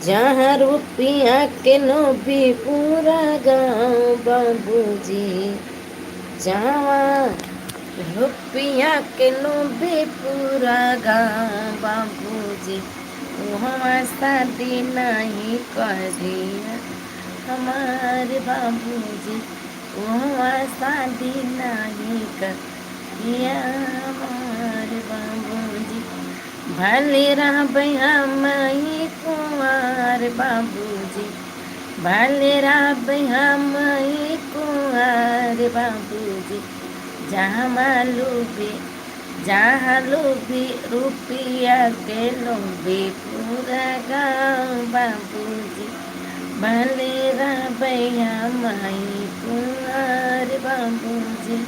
जहाँ रुपया के लोभी पूरा गाँव बाबूजी, जहाँ रुपया के लोभी पूरा गाँव बाबूजी, वहाँ शादी नहीं करिया हमारे बाबूजी, वहाँ शादी नहीं करिया हमारे बाबूजी। भले रहबै हम ही कुंवर बाबूजी, भले रहबै हम ही कुंवर बाबूजी, जहाँ लोभी रुपया के लोभी पूरा गाँव बाबूजी, भले रहबै हम ही कुंवर बाबूजी।